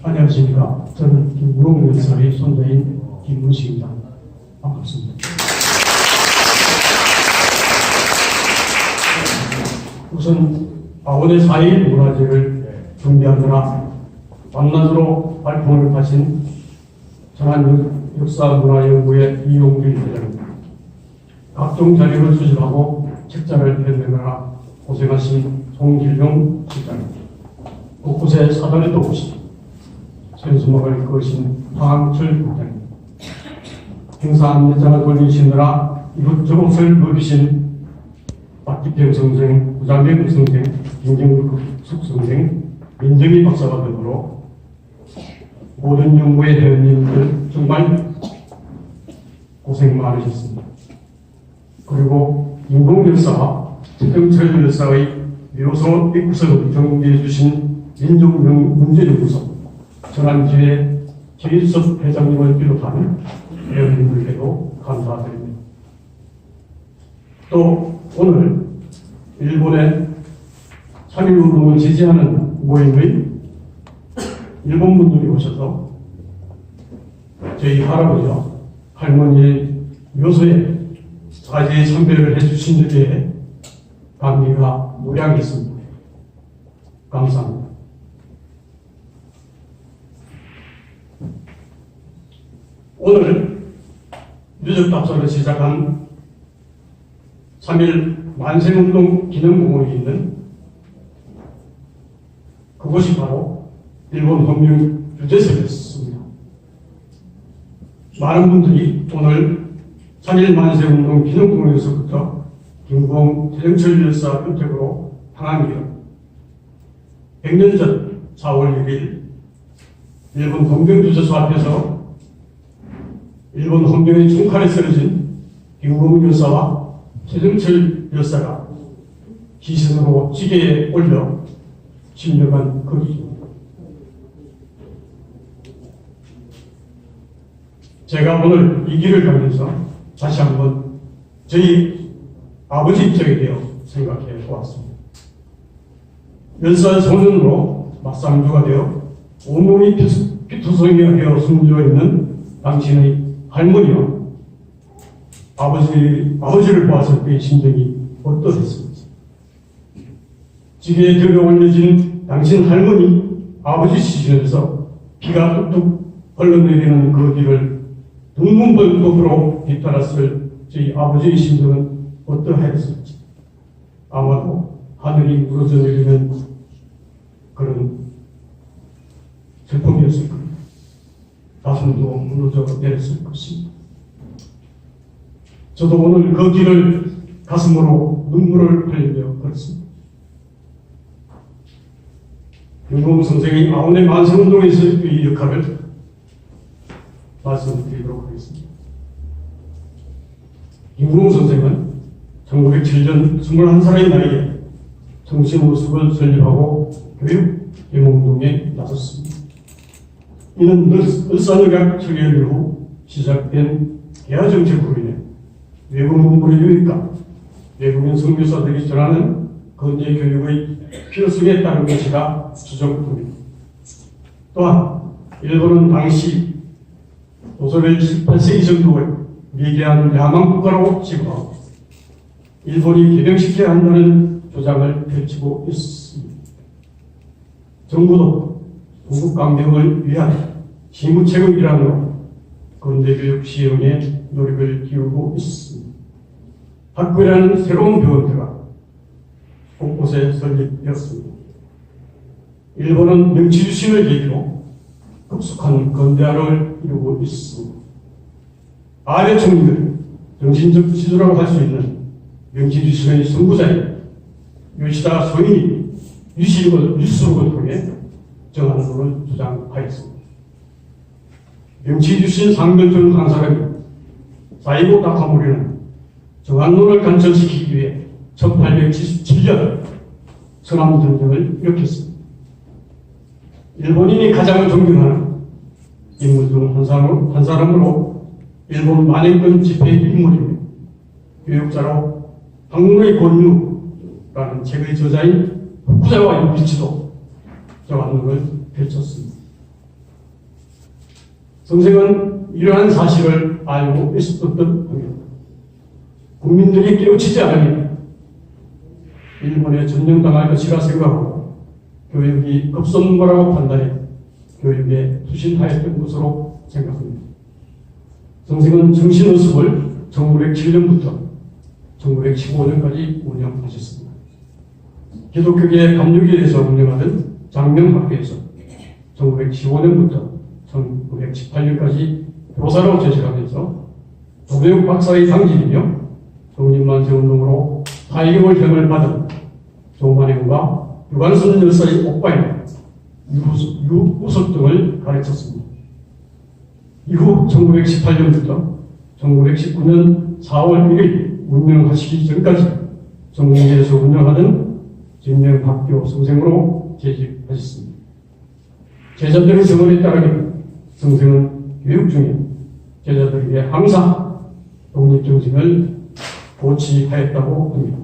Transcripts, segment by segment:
안녕하십니까. 저는 김무롱 열사의 손자인 김문식입니다. 반갑습니다. 우선 아원의 4.1 문화제를 준비하느라 밤낮으로 발품을 하신 전한역사문화연구회 이용길 회장님, 각종 자료를 수집하고 책자를 펴내느라 고생하신 송길용 실장님, 곳곳에 사단을 돕으신 현수막을 그으신 황철 부장님, 행사 안내장을 돌리시느라 이곳저곳을 누비신 박기평 선생, 구장경 선생, 김경숙 선생, 민정희 박사가 등으로 모든 연구의 회원님들 정말 고생 많으셨습니다. 그리고 인공 열사와 최정철 열사의 묘소 입구석을 정비해 주신 민족문제연구소 전한기회 최일섭 회장님을 비롯한 회원님들께도 감사드립니다. 또 오늘 일본의 3.1운동을 지지하는 모임의 일본 분들이 오셔서 저희 할아버지와 할머니의 묘소에 사죄의 참배를 해주신 데 대해 감기가 무량했습니다. 감사합니다. 오늘 유적답사를 시작한 3.1 만세운동 기념공원이 있는 그곳이 바로 일본 헌명 유재석이었습니다. 많은 분들이 오늘 3.1 만세운동 기념공원에서부터 김구홍 최정철 열사 은택으로 향한 길 100년 전 4월 1일 일본 헌병주재소 앞에서 일본 헌병의 총칼에 쓰러진 김구홍 열사와 최정철 열사가 기신으로 지게에 올려 침략한 거기입니다. 제가 오늘 이 길을 가면서 다시 한번 저희 아버지 입장에 대해 생각해 보았습니다. 10살 소년으로 맞상주가 되어 온몸이 피투성이가 되어 숨져 있는 당신의 할머니와 아버지를 보았을 때의 심정이 어떠했습니까? 지게에 들어 올려진 당신 할머니, 아버지 시신에서 피가 뚝뚝 흘러내리는 그 뒤를 둥근벌떡으로 뒤따랐을 저희 아버지의 심정은 어떠하였을지. 아마도 하늘이 무너져 내리는 그런 슬픔이었을 겁니다. 가슴도 무너져 내렸을 것입니다. 저도 오늘 그 길을 가슴으로 눈물을 흘리며 걸었습니다. 윤봉 선생이 아원의 만세운동에서의 이 역할을 말씀드리도록 하겠습니다. 윤봉 선생은 1907년 21살의 나이에 정신우습을 설립하고 교육 영웅운동에 나섰습니다. 이는 을사늑약 철회 이후 시작된 개화정책으로 인해 외국 문물의 유익과 외국인 선교사들이 전하는 건재 교육의 필요성에 따른 것이라 추정됩니다. 또한 일본은 당시 도소를 18세기 정도의 미개한 야망국가로 지구하고 일본이 개명시켜야 한다는 주장을 펼치고 있습니다. 정부도 동북강경을 위한 시무책의 일환으로 건대교육 시행에 노력을 기울이고 있습니다. 학교라는 새로운 교원회가 곳곳에 설립되었습니다. 일본은 명치유신을 계기로 급속한 건대화를 이루고 있습니다. 아베 총리들이 정신적 지주라고 할 수 있는 명치유신의 선구자인 요시다 소인이 뉴스록을 통해 정한론을 주장하였습니다. 명치유신 상변종 강사람이 사이고 다카모리는 정한론을 관철시키기 위해 1877년 서남전쟁을 일으켰습니다. 일본인이 가장 존경하는 인물 중 한 사람으로 일본 만행권 집회의 인물이며 교육자로 학문의 권유라는 책의 저자인 후쿠자와 유이치도 저학문을 펼쳤습니다. 선생은 이러한 사실을 알고 있었던 겁니다. 국민들이 깨우치지 않으면 일본에 점령당할 것이라 생각하고 교육이 급선무라고 판단해 교육에 투신하였던 것으로 생각합니다. 선생은 정신의습을 1907년부터 1915년까지 운영하셨습니다. 기독교계 감리교에서 운영하던 장명학교에서 1915년부터 1918년까지 교사로 재직하면서 조배욱 박사의 당직이며 독립만세운동으로 타이월형을 받은 조만행과 유관순 열사의 옥바이나 유우석 등을 가르쳤습니다. 이후 1918년부터 1919년 4월 1일 운명하시기 전까지 전국에서 운영하는 진명학교 선생으로 재직하셨습니다. 제자들의 증언에 따르면 선생은 교육 중에 제자들에게 항상 독립정신을 고취하였다고 합니다.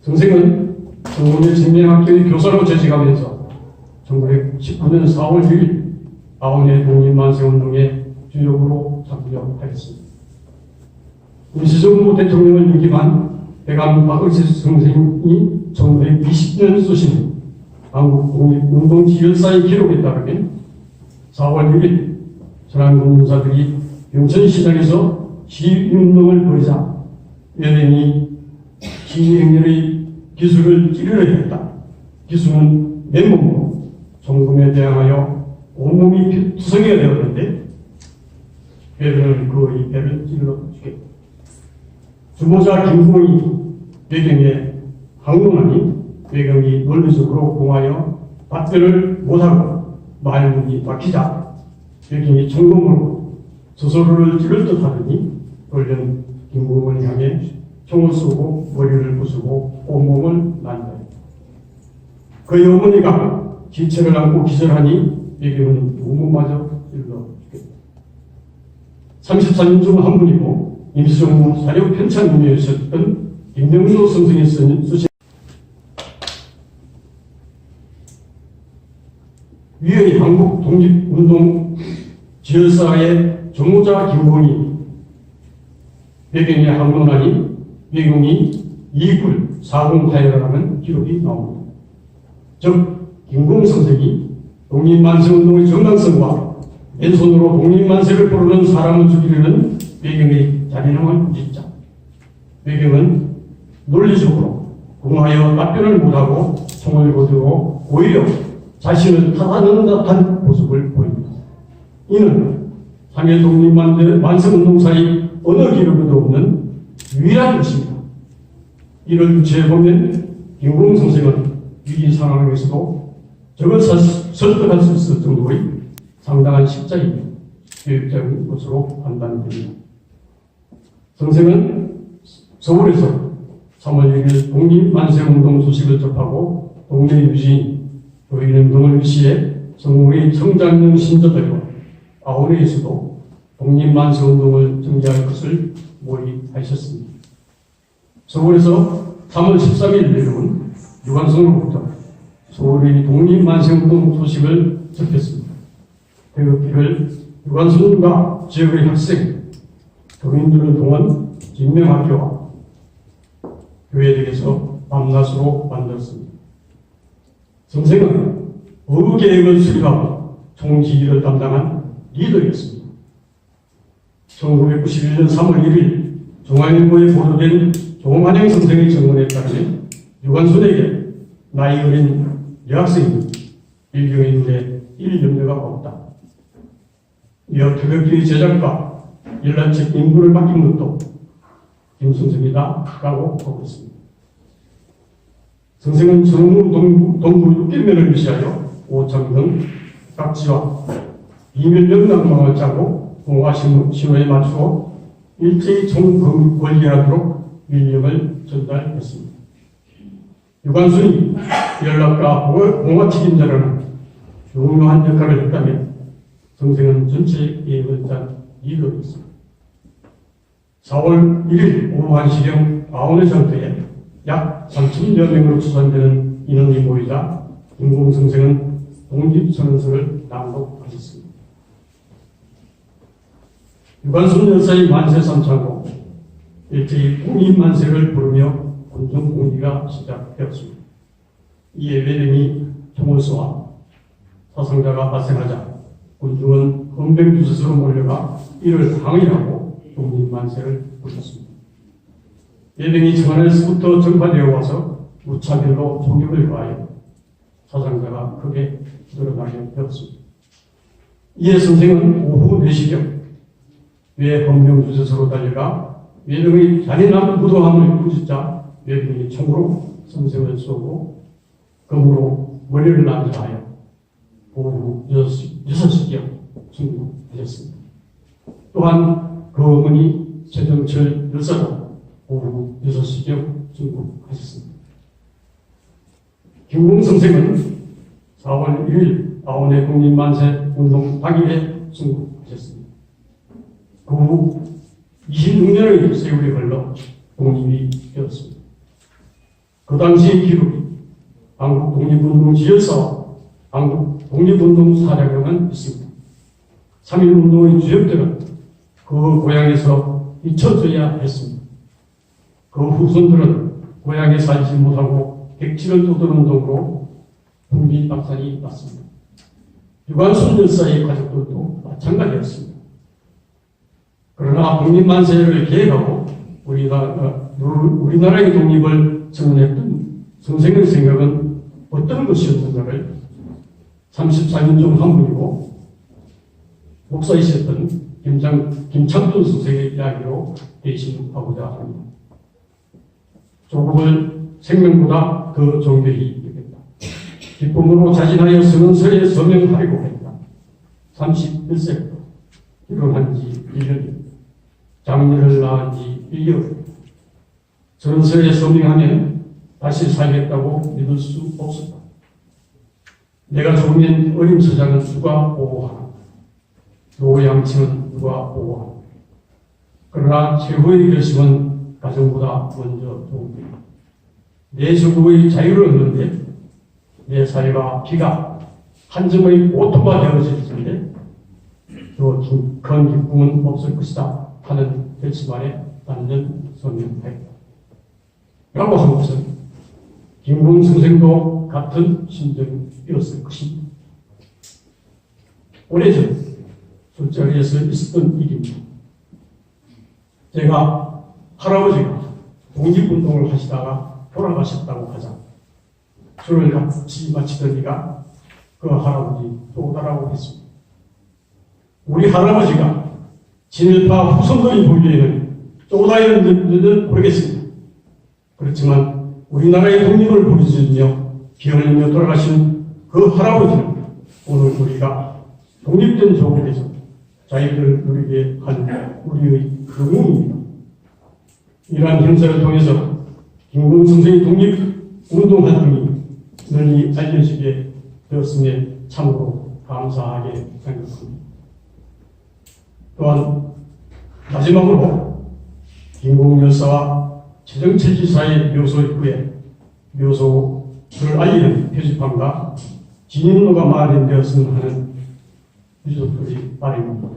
선생은 전국의 진명학교의 교사로 재직하면서 1919년 4월 1일 아원의 독립만세운동에 주역으로 참여하였습니다. 임시정부 대통령을 임기한 백암 박을세 선생이 1920년 쓰신 한국 독립운동 지열사의 기록에 따르면 4월 6일 천안군인사들이 용천시장에서 시위운동을 벌이자 여den이 시위행렬의 기수를 찌르려 했다. 기수는 맨몸으로 종금에 대항하여 온몸이 투성이가 되었는데 배는 그의 배를 찔러 죽였다. 주모자 김공이 배경에 항문하니 배경이 논리적으로 공하여 답변을 못하고 말문이 막히자 배경이 총검으로 저소를 찌를 듯 하더니 얼른 김공을 향해 총을 쏘고 머리를 부수고 온몸을 난다. 그의 어머니가 기체를 안고 기절하니 배경은 온몸마저 찔러 죽였다. 34년 중 한 분이고 임시정부 사료 편찬위원이었던 김명도 선생이 쓰신 위원이 한국 독립운동 지열사의 조모자 김공이 배경에 항론하니 배경이 이굴 사공타이라는 기록이 나옵니다. 즉 김공 선생이 독립만세운동의 정당성과 맨손으로 독립만세를 부르는 사람을 죽이려는 배경의 잔인함을 부짓자 배경은 논리적으로 공하여 답변을 못하고 총을 거두고 오히려 자신을 탓하는 듯한 모습을 보입니다. 이는 3.1 독립만세운동사의 어느 기록에도 없는 유일한 것입니다. 이를 유추해보면 김공 선생은 위기 상황에서도 적을 설득할 수 있을 정도의 상당한 십자이며 교육적인 것으로 판단됩니다. 선생은 서울에서 3월 6일 독립만세운동 소식을 접하고 동네 유지인 교인운동을 위시해 전국의 청장년 신도들과 아우레에서도 독립만세운동을 정리할 것을 모의하셨습니다. 서울에서 3월 13일 내려온 유관순으로부터 서울의 독립만세운동 소식을 접했습니다. 태극기를 유관순과 지역의 학생, 교민들을 통한 진명학교와 교회들에서 밤낮으로 만들었습니다. 선생은 의계획을 수립하고 총지휘를 담당한 리더였습니다. 1991년 3월 1일 중앙일보에 보도된 조만행 선생의 증언에 따르면 유관순에게 나이 어린 여학생이 일경인데 일 염려가 없다. 이어 태극기의 제작과 연락책 임무를 맡긴 것도 김 선생이다 라고 보고 있습니다. 선생은 정무 동부 6개면을 위시하여 오창 등 각지와 이면명랑망을 짜고 공화 신호에 맞추어 일제히 총권리하도록 민령을 전달했습니다. 유관순이 연락과 공화 책임자라는 중요한 역할을 했다면 선생은 전체 계획을 짠 리더였습니다. 4월 1일 오후 1시경 아오네 장터에 약 3,000여 명으로 추산되는 인원이 모이자 김공 선생은 독립선언서를 낭독하셨습니다. 유관순 열사의 만세 삼창으로 일제히 독립만세를 부르며 군정공리가 시작되었습니다. 이에 외령이 총을 쏘아 사상자가 발생하자 군중은 헌병주짓으로 몰려가 이를 항의하고 독립만세를 부르셨습니다. 외령이 청안에서부터 전파되어 와서 무차별로 총격을 가하여 사상자가 크게 늘어나게 되었습니다. 이에 선생은 오후 4시경 외 헌병주짓으로 달려가 외령의 잔인한 무도함을 부딪자 외령이 총으로 선생을 쏘고 검으로 머리를 난자하여 오후 6시경 순국하셨습니다. 또한 그 어머니 최정철 열사도 오후 6시경 순국하셨습니다. 김공 선생은 4월 1일 아오네 독립만세 운동 당일에 순국하셨습니다. 그 후 26년의 세월이 흘러 독립이 되었습니다. 그 당시의 기록이 한국 독립운동 지열사와 한국 독립운동 사례로만 있습니다. 3.1운동의 주역들은 그 고향에서 잊혀져야 했습니다. 그 후손들은 고향에 살지 못하고 객지를 쫓는 동으로 풍비박산이 났습니다. 유관순 열사의 가족들도 마찬가지였습니다. 그러나 독립만세를 계획하고 우리나라의 독립을 선언했던 선생의 생각은 어떤 것이었는가를 34년 중 한 분이고 목사이셨던 김창돈 선생의 이야기로 대신하고자 합니다. 조국을 생명보다 더 존귀히 여겼다. 기쁨으로 자진하여 선언서에 서명하려고 했다. 31세부터 결혼한 지 1년입니다. 장녀를 낳은 지 1개월. 선언서에 서명하면 다시 살겠다고 믿을 수 없었다. 내가 죽으면 어린 서장은 누가 보호하나? 노양층은 누가 보호하나? 그러나 최후의 결심은 가정보다 먼저 좋습니다. 내 조국의 자유를 얻는데 내 살과 피가 한 점의 보토가 되어질 텐데 더 큰 기쁨은 없을 것이다 하는 결심 안에 단연 서명하였다. 라고 한 것은 김공 선생도 같은 심정이었을 것입니다. 오래전 술자리에서 있었던 일입니다. 제가 할아버지가 독립운동을 하시다가 돌아가셨다고 하자 술을 같이 마치더니가 그 할아버지 또 오다라고 했습니다. 우리 할아버지가 진일파 후손들이 보기에는 쪼다이는 모르겠습니다. 그렇지만 우리나라의 독립을 부르짖으며 피 흘리며 돌아가신 그 할아버지는 오늘 우리가 독립된 조국에서 자유를 누리게 한 우리의 영웅입니다. 이러한 행사를 통해서 김공 선생의 독립운동 활동이 널리 알려지게 되었음에 참으로 감사하게 생각합니다. 또한 마지막으로 김공 열사와 최정철 지사의 묘소 입구에 묘소를 알리는 표지판과 진인로가 마련되었으면 하는 유족들의 바람입니다.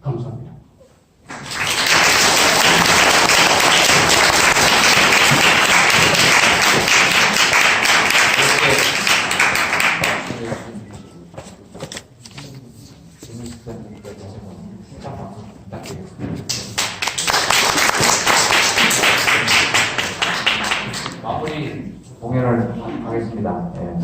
감사합니다. 마무리 공연을 하겠습니다. 예.